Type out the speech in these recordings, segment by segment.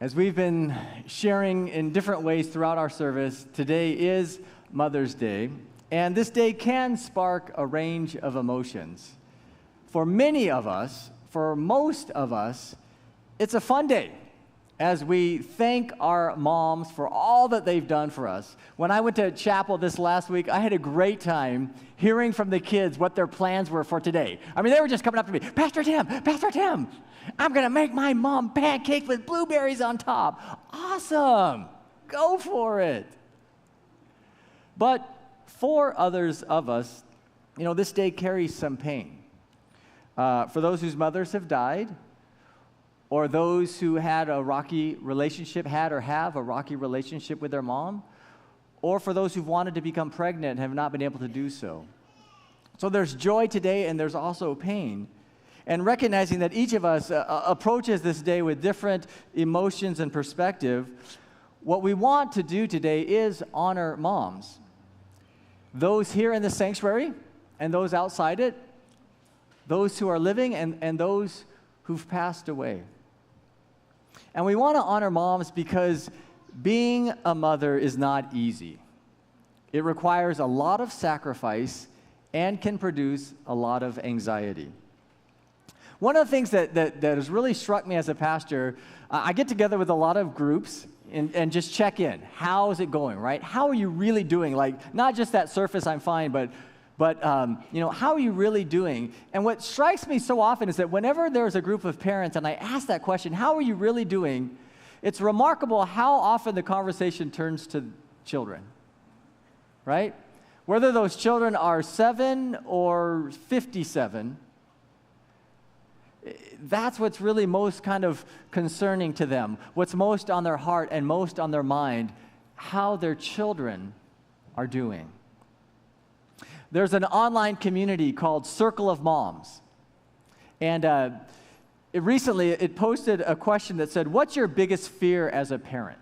As we've been sharing in different ways throughout our service, today is Mother's Day, and this day can spark a range of emotions. For many of us, for most of us, it's a fun day as we thank our moms for all that they've done for us. When I went to chapel this last week, I had a great time hearing from the kids what their plans were for today. I mean, they were just coming up to me, Pastor Tim, I'm going to make my mom pancakes with blueberries on top. Awesome. Go for it. But for others of us, this day carries some pain. For those whose mothers have died, or those who had a rocky relationship, had or have a rocky relationship with their mom, or for those who've wanted to become pregnant and have not been able to do so. So there's joy today, and there's also pain. And recognizing that each of us approaches this day with different emotions and perspective, what we want to do today is honor moms. Those here in the sanctuary and those outside it, those who are living and those who've passed away. And we want to honor moms because being a mother is not easy. It requires a lot of sacrifice and can produce a lot of anxiety. One of the things that has really struck me as a pastor, I get together with a lot of groups and just check in. How is it going, right? How are you really doing? Like, not just that surface, I'm fine, but how are you really doing? And what strikes me so often is that whenever there's a group of parents and I ask that question, how are you really doing? It's remarkable how often the conversation turns to children, right? Whether those children are 7 or 57, that's what's really most kind of concerning to them. What's most on their heart and most on their mind, how their children are doing. There's an online community called Circle of Moms. And recently it posted a question that said, what's your biggest fear as a parent?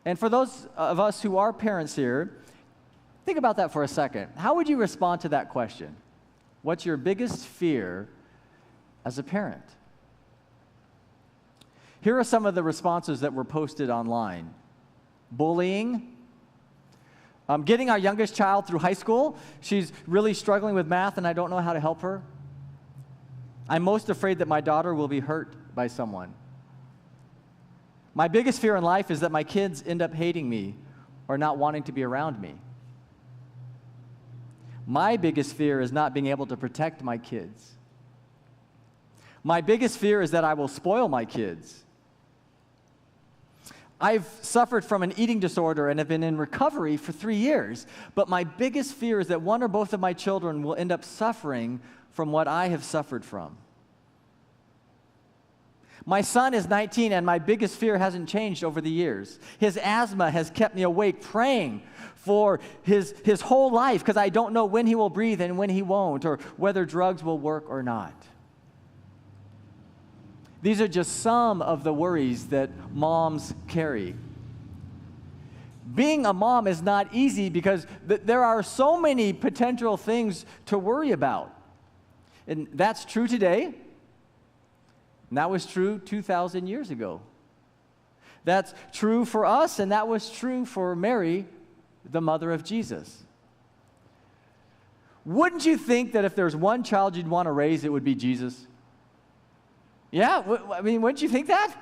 And for those of us who are parents here, think about that for a second. How would you respond to that question? What's your biggest fear as a parent? Here are some of the responses that were posted online. Bullying. Getting our youngest child through high school. She's really struggling with math and I don't know how to help her. I'm most afraid that my daughter will be hurt by someone. My biggest fear in life is that my kids end up hating me or not wanting to be around me. My biggest fear is not being able to protect my kids. My biggest fear is that I will spoil my kids. I've suffered from an eating disorder and have been in recovery for 3 years, but my biggest fear is that one or both of my children will end up suffering from what I have suffered from. My son is 19, and my biggest fear hasn't changed over the years. His asthma has kept me awake praying for his whole life because I don't know when he will breathe and when he won't, or whether drugs will work or not. These are just some of the worries that moms carry. Being a mom is not easy because there are so many potential things to worry about. And that's true today. And that was true 2,000 years ago. That's true for us, and that was true for Mary, the mother of Jesus. Wouldn't you think that if there's one child you'd want to raise, it would be Jesus? Yeah, I mean, wouldn't you think that?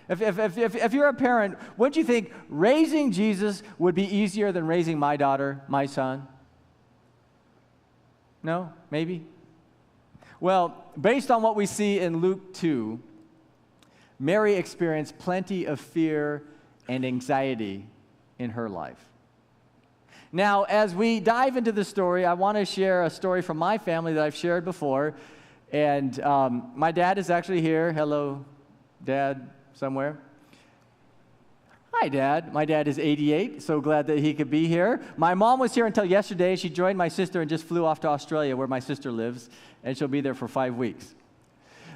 If you're a parent, wouldn't you think raising Jesus would be easier than raising my daughter, my son? No? Maybe? Well, based on what we see in Luke 2, Mary experienced plenty of fear and anxiety in her life. Now, as we dive into the story, I want to share a story from my family that I've shared before. And my dad is actually here. Hello, Dad, somewhere. Hi, Dad. My dad is 88, so glad that he could be here. My mom was here until yesterday. She joined my sister and just flew off to Australia, where my sister lives, and she'll be there for 5 weeks.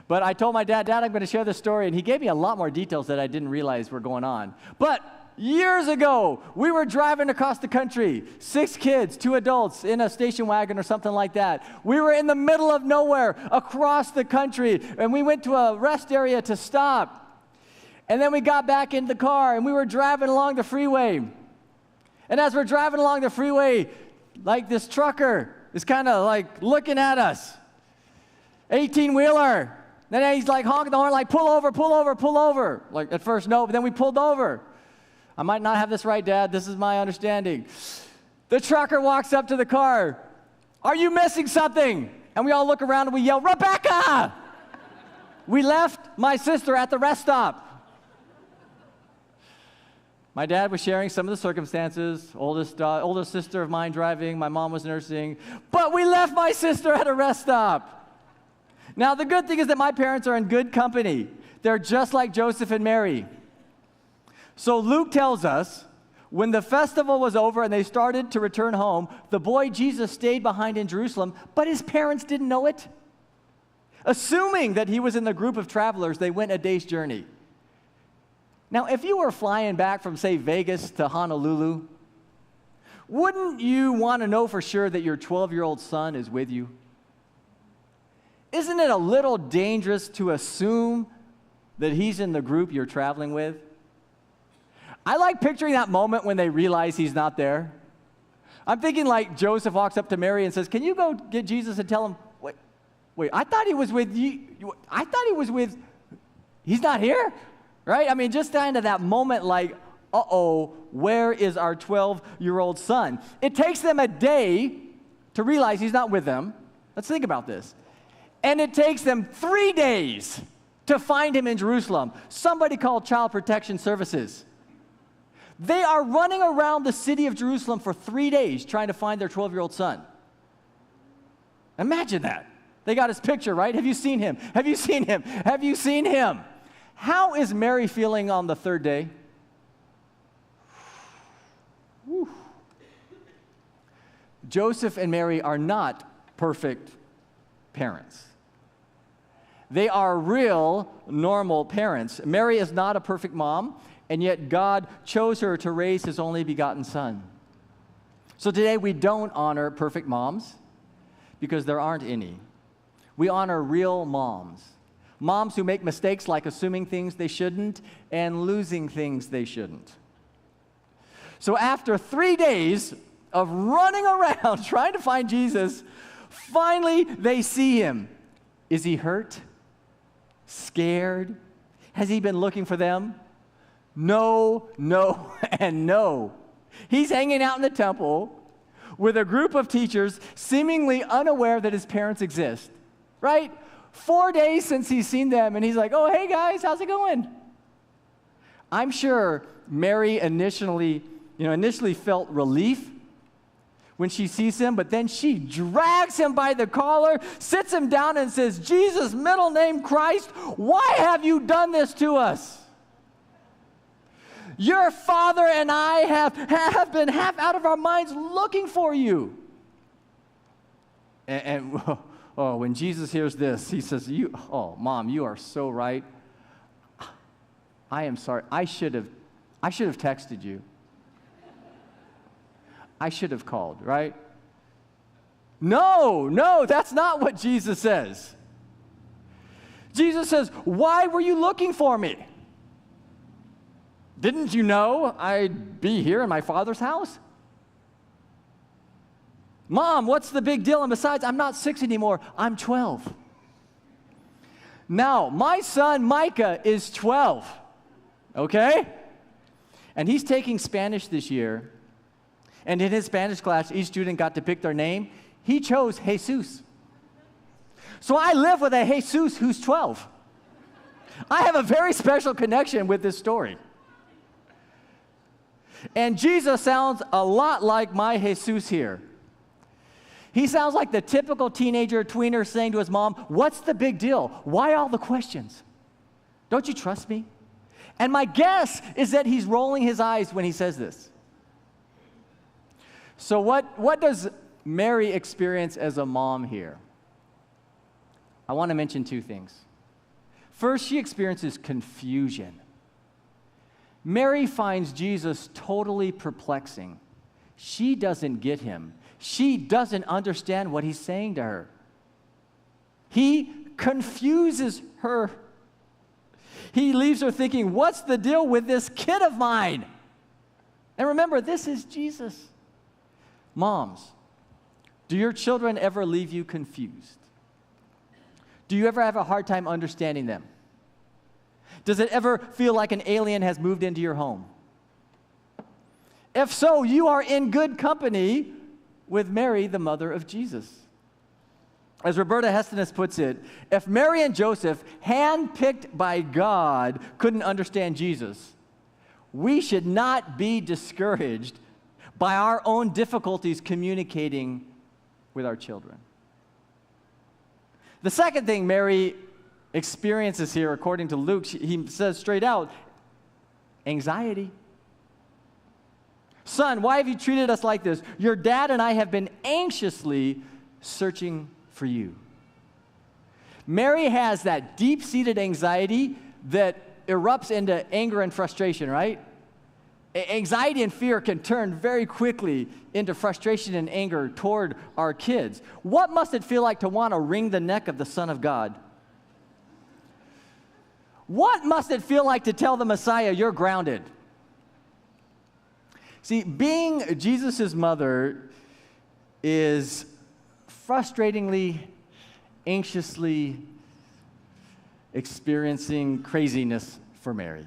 But I told my dad, I'm going to share this story, and he gave me a lot more details that I didn't realize were going on. But years ago, we were driving across the country, 6 kids, 2 adults in a station wagon or something like that. We were in the middle of nowhere across the country, and we went to a rest area to stop. And then we got back in the car, and we were driving along the freeway. And as we're driving along the freeway, like this trucker is kind of like looking at us. 18-wheeler. Then he's like honking the horn, like, pull over, pull over, pull over. Like, at first, no, but then we pulled over. I might not have this right, Dad. This is my understanding. The trucker walks up to the car. Are you missing something? And we all look around and we yell, Rebecca! We left my sister at the rest stop. My dad was sharing some of the circumstances. Older sister of mine driving. My mom was nursing. But we left my sister at a rest stop. Now, the good thing is that my parents are in good company. They're just like Joseph and Mary. So Luke tells us, when the festival was over and they started to return home, the boy Jesus stayed behind in Jerusalem, but his parents didn't know it. Assuming that he was in the group of travelers, they went a day's journey. Now, if you were flying back from, say, Vegas to Honolulu, wouldn't you want to know for sure that your 12-year-old son is with you? Isn't it a little dangerous to assume that he's in the group you're traveling with? I like picturing that moment when they realize he's not there. I'm thinking like Joseph walks up to Mary and says, can you go get Jesus and tell him, wait, I thought he was with you. I thought he was with, he's not here, right? I mean, just kind of that moment like, uh-oh, where is our 12-year-old son? It takes them a day to realize he's not with them. Let's think about this. And it takes them 3 days to find him in Jerusalem. Somebody called Child Protection Services. They are running around the city of Jerusalem for 3 days trying to find their 12-year-old son. Imagine that. They got his picture, right? Have you seen him? Have you seen him? Have you seen him? How is Mary feeling on the third day? Whew. Joseph and Mary are not perfect parents. They are real, normal parents. Mary is not a perfect mom, and yet God chose her to raise his only begotten son. So today we don't honor perfect moms because there aren't any. We honor real moms. Moms who make mistakes like assuming things they shouldn't and losing things they shouldn't. So after 3 days of running around trying to find Jesus, finally they see him. Is he hurt? Scared? Has he been looking for them? No, and no. He's hanging out in the temple with a group of teachers seemingly unaware that his parents exist, right? 4 days since he's seen them, and he's like, oh, hey guys, how's it going? I'm sure Mary initially felt relief when she sees him, but then she drags him by the collar, sits him down and says, Jesus, middle name Christ, why have you done this to us? Your father and I have been half out of our minds looking for you. And when Jesus hears this, he says, Mom, you are so right. I am sorry. I should have texted you. I should have called, right? No, that's not what Jesus says. Jesus says, why were you looking for me? Didn't you know I'd be here in my Father's house? Mom, what's the big deal? And besides, I'm not 6 anymore. I'm 12. Now, my son Micah is 12, okay? And he's taking Spanish this year. And in his Spanish class, each student got to pick their name. He chose Jesus. So I live with a Jesus who's 12. I have a very special connection with this story. And Jesus sounds a lot like my Jesus here. He sounds like the typical teenager tweener saying to his mom, what's the big deal? Why all the questions? Don't you trust me? And my guess is that he's rolling his eyes when he says this. So what does Mary experience as a mom here? I want to mention 2 things. First, she experiences confusion. Mary finds Jesus totally perplexing. She doesn't get him. She doesn't understand what he's saying to her. He confuses her. He leaves her thinking, what's the deal with this kid of mine? And remember, this is Jesus. Moms, do your children ever leave you confused? Do you ever have a hard time understanding them? Does it ever feel like an alien has moved into your home? If so, you are in good company with Mary, the mother of Jesus. As Roberta Hestenes puts it, if Mary and Joseph, handpicked by God, couldn't understand Jesus, we should not be discouraged by our own difficulties communicating with our children. The second thing Mary experiences here, according to Luke, he says straight out, anxiety. Son, why have you treated us like this? Your dad and I have been anxiously searching for you. Mary has that deep-seated anxiety that erupts into anger and frustration, right? Anxiety and fear can turn very quickly into frustration and anger toward our kids. What must it feel like to want to wring the neck of the Son of God? What must it feel like to tell the Messiah, you're grounded? See, being Jesus' mother is frustratingly, anxiously experiencing craziness for Mary.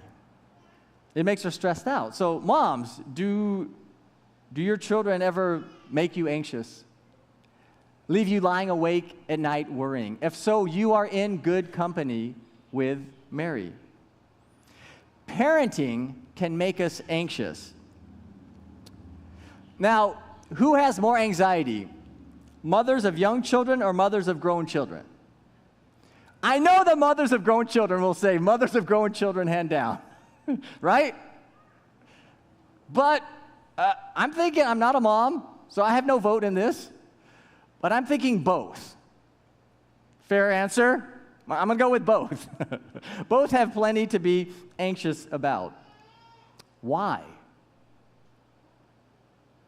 It makes her stressed out. So, moms, do your children ever make you anxious? Leave you lying awake at night worrying? If so, you are in good company with Mary. Parenting can make us anxious. Now, who has more anxiety? Mothers of young children or mothers of grown children? I know the mothers of grown children will say, mothers of grown children, hand down. Right? But I'm thinking, I'm not a mom, so I have no vote in this, but I'm thinking both. Fair answer? I'm going to go with both. Both have plenty to be anxious about. Why?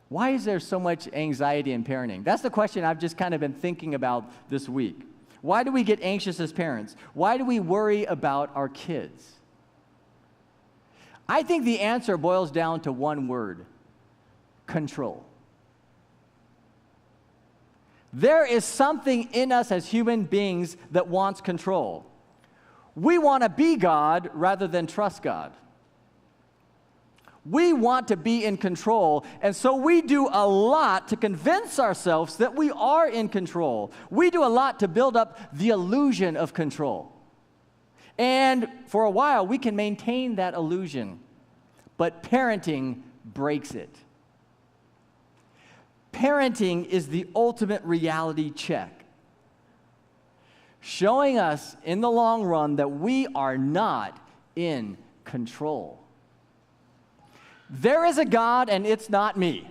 Why is there so much anxiety in parenting? That's the question I've just kind of been thinking about this week. Why do we get anxious as parents? Why do we worry about our kids? I think the answer boils down to one word: control. There is something in us as human beings that wants control. We want to be God rather than trust God. We want to be in control, and so we do a lot to convince ourselves that we are in control. We do a lot to build up the illusion of control. And for a while, we can maintain that illusion, but parenting breaks it. Parenting is the ultimate reality check, showing us in the long run that we are not in control. There is a God, and it's not me.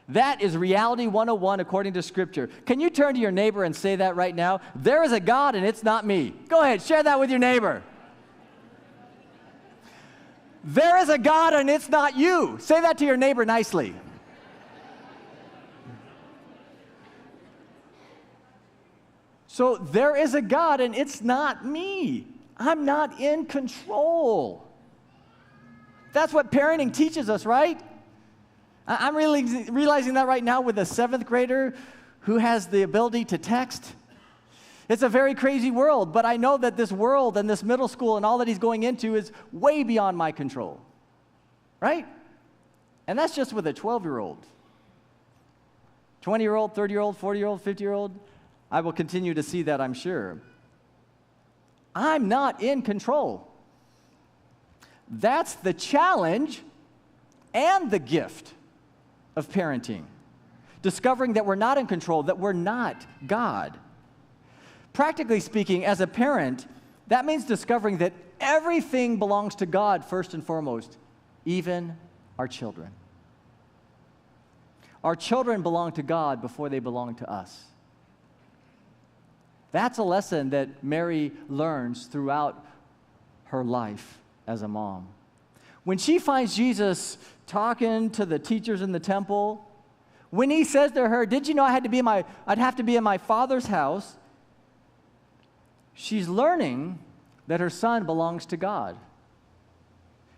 That is reality 101 according to Scripture. Can you turn to your neighbor and say that right now? There is a God, and it's not me. Go ahead, share that with your neighbor. There is a God, and it's not you. Say that to your neighbor nicely. So there is a God, and it's not me. I'm not in control. That's what parenting teaches us, right? I'm really realizing that right now with a 7th grader who has the ability to text. It's a very crazy world, but I know that this world and this middle school and all that he's going into is way beyond my control, right? And that's just with a 12-year-old. 20-year-old, 30-year-old, 40-year-old, 50-year-old, I will continue to see that, I'm sure. I'm not in control. That's the challenge and the gift of parenting. Discovering that we're not in control, that we're not God. Practically speaking, as a parent, that means discovering that everything belongs to God first and foremost, even our children. Our children belong to God before they belong to us. That's a lesson that Mary learns throughout her life as a mom. When she finds Jesus talking to the teachers in the temple, when he says to her, "Did you know I'd have to be in my Father's house?" She's learning that her son belongs to God.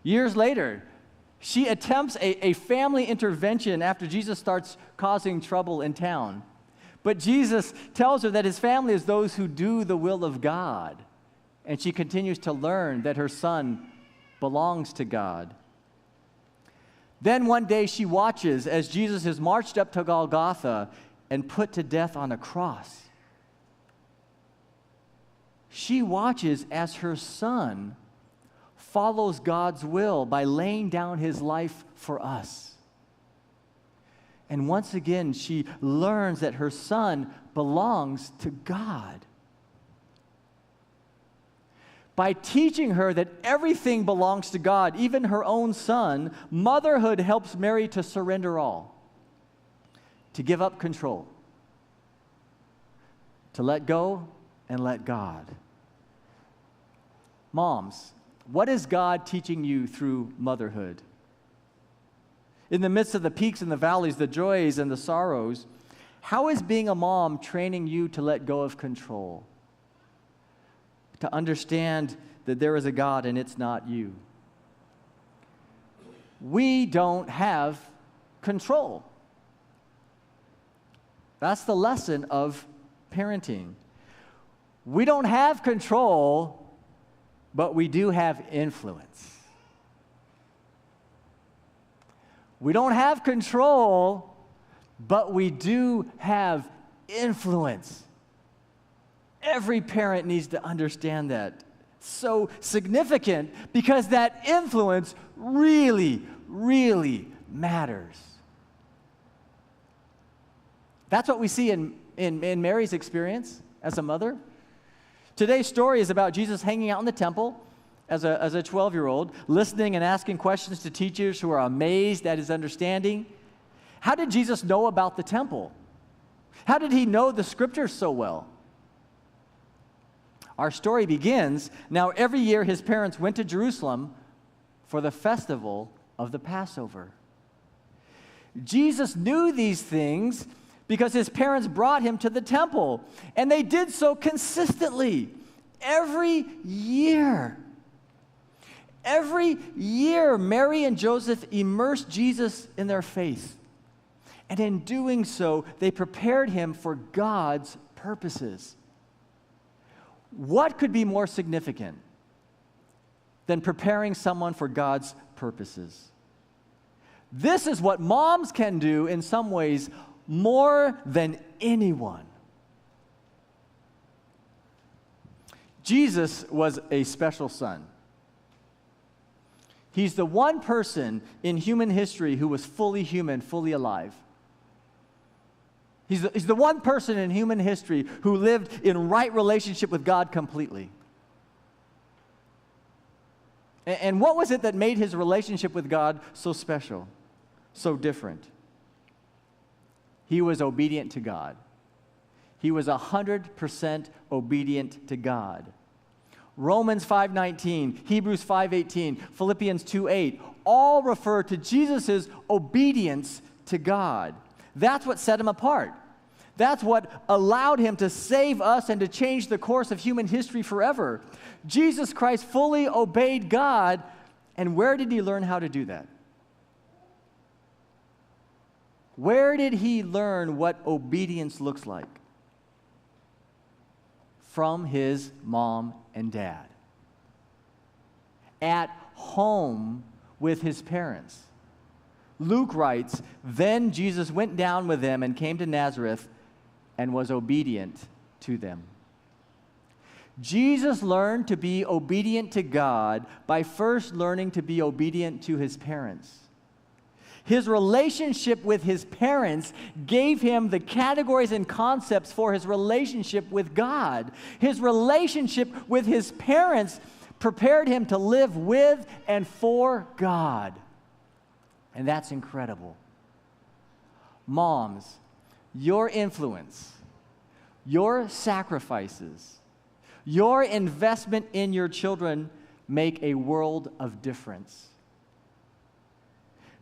Years later, she attempts a family intervention after Jesus starts causing trouble in town. But Jesus tells her that his family is those who do the will of God. And she continues to learn that her son belongs to God. Then one day she watches as Jesus is marched up to Golgotha and put to death on a cross. She watches as her son follows God's will by laying down his life for us. And once again, she learns that her son belongs to God. By teaching her that everything belongs to God, even her own son, motherhood helps Mary to surrender all, to give up control, to let go and let God. Moms, what is God teaching you through motherhood? In the midst of the peaks and the valleys, the joys and the sorrows, how is being a mom training you to let go of control? To understand that there is a God and it's not you. We don't have control. That's the lesson of parenting. We don't have control, but we do have influence. We don't have control, but we do have influence. Every parent needs to understand that. So significant because that influence really, really matters. That's what we see in Mary's experience as a mother. Today's story is about Jesus hanging out in the temple as a 12-year-old, listening and asking questions to teachers who are amazed at his understanding. How did Jesus know about the temple? How did he know the scriptures so well? Our story begins, now every year his parents went to Jerusalem for the festival of the Passover. Jesus knew these things because his parents brought him to the temple, and they did so consistently every year. Every year, Mary and Joseph immersed Jesus in their faith, and in doing so, they prepared him for God's purposes. What could be more significant than preparing someone for God's purposes? This is what moms can do in some ways more than anyone. Jesus was a special son. He's the one person in human history who was fully human, fully alive. He's the one person in human history who lived in right relationship with God completely. And what was it that made his relationship with God so special, so different? He was obedient to God. He was 100% obedient to God. Romans 5:19, Hebrews 5:18, Philippians 2:8, all refer to Jesus' obedience to God. That's what set him apart. That's what allowed him to save us and to change the course of human history forever. Jesus Christ fully obeyed God, and where did he learn how to do that? Where did he learn what obedience looks like? From his mom and dad. At home with his parents. Luke writes, then Jesus went down with them and came to Nazareth and was obedient to them. Jesus learned to be obedient to God by first learning to be obedient to his parents. His relationship with his parents gave him the categories and concepts for his relationship with God. His relationship with his parents prepared him to live with and for God. And that's incredible. Moms, your influence, your sacrifices, your investment in your children make a world of difference.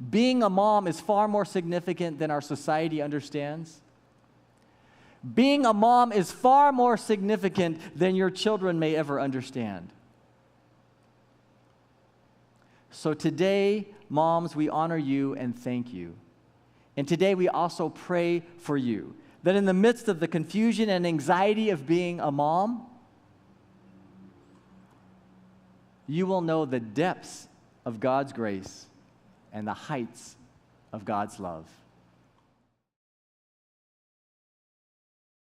Being a mom is far more significant than our society understands. Being a mom is far more significant than your children may ever understand. So today, moms, we honor you and thank you. And today we also pray for you, that in the midst of the confusion and anxiety of being a mom, you will know the depths of God's grace and the heights of God's love.